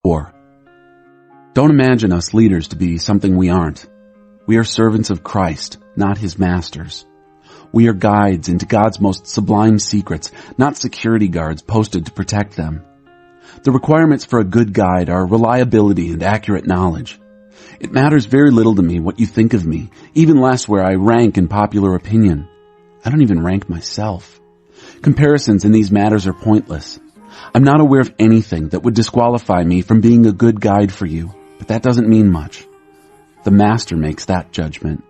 4. Don't imagine us leaders to be something we aren't. We are servants of Christ, not his masters. We are guides into God's most sublime secrets, not security guards posted to protect them. The requirements for a good guide are reliability and accurate knowledge. It matters very little to me what you think of me, even less where I rank in popular opinion. I don't even rank myself. Comparisons in these matters are pointless. I'm not aware of anything that would disqualify me from being a good guide for you, but that doesn't mean much. The Master makes that judgment.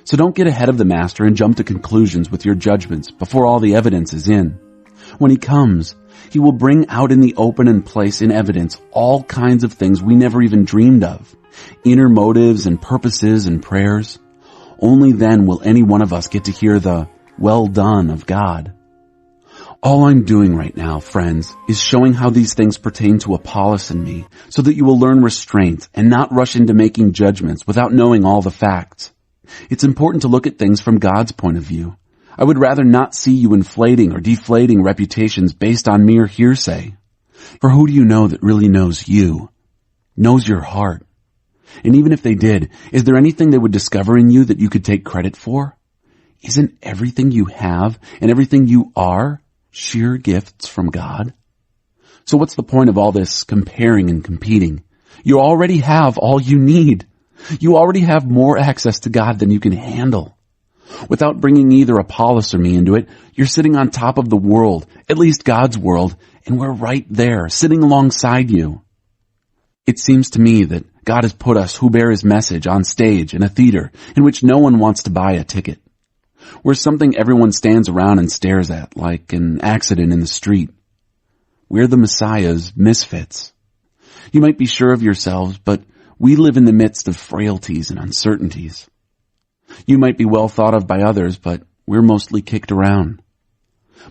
So don't get ahead of the Master and jump to conclusions with your judgments before all the evidence is in. When he comes, he will bring out in the open and place in evidence all kinds of things we never even dreamed of, inner motives and purposes and prayers. Only then will any one of us get to hear the "well done" of God. All I'm doing right now, friends, is showing how these things pertain to Apollos and me, so that you will learn restraint and not rush into making judgments without knowing all the facts. It's important to look at things from God's point of view. I would rather not see you inflating or deflating reputations based on mere hearsay. For who do you know that really knows you? Knows your heart? And even if they did, is there anything they would discover in you that you could take credit for? Isn't everything you have and everything you are sheer gifts from God? So what's the point of all this comparing and competing? You already have all you need. You already have more access to God than you can handle. Without bringing either Apollos or me into it, you're sitting on top of the world, at least God's world, and we're right there, sitting alongside you. It seems to me that God has put us who bear his message on stage in a theater in which no one wants to buy a ticket. We're something everyone stands around and stares at, like an accident in the street. We're the Messiah's misfits. You might be sure of yourselves, but we live in the midst of frailties and uncertainties. You might be well thought of by others, but we're mostly kicked around.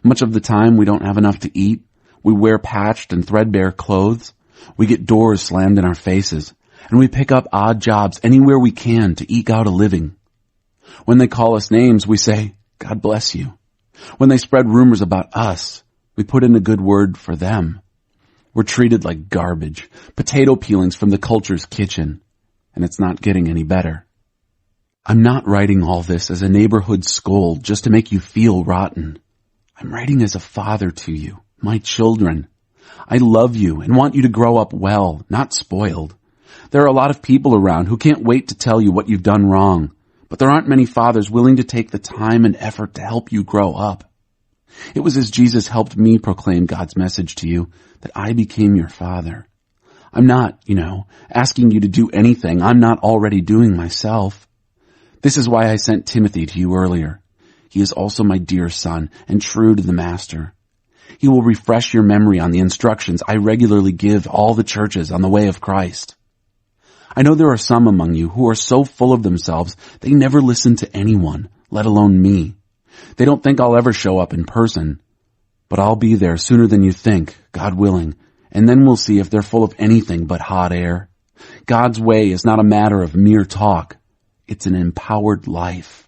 Much of the time we don't have enough to eat. We wear patched and threadbare clothes. We get doors slammed in our faces, and we pick up odd jobs anywhere we can to eke out a living. When they call us names, we say, "God bless you." When they spread rumors about us, we put in a good word for them. We're treated like garbage, potato peelings from the culture's kitchen, and it's not getting any better. I'm not writing all this as a neighborhood scold just to make you feel rotten. I'm writing as a father to you, my children. I love you and want you to grow up well, not spoiled. There are a lot of people around who can't wait to tell you what you've done wrong, but there aren't many fathers willing to take the time and effort to help you grow up. It was as Jesus helped me proclaim God's message to you that I became your father. I'm not, asking you to do anything I'm not already doing myself. This is why I sent Timothy to you earlier. He is also my dear son and true to the Master. He will refresh your memory on the instructions I regularly give all the churches on the way of Christ. I know there are some among you who are so full of themselves they never listen to anyone, let alone me. They don't think I'll ever show up in person, but I'll be there sooner than you think, God willing, and then we'll see if they're full of anything but hot air. God's way is not a matter of mere talk. It's an empowered life.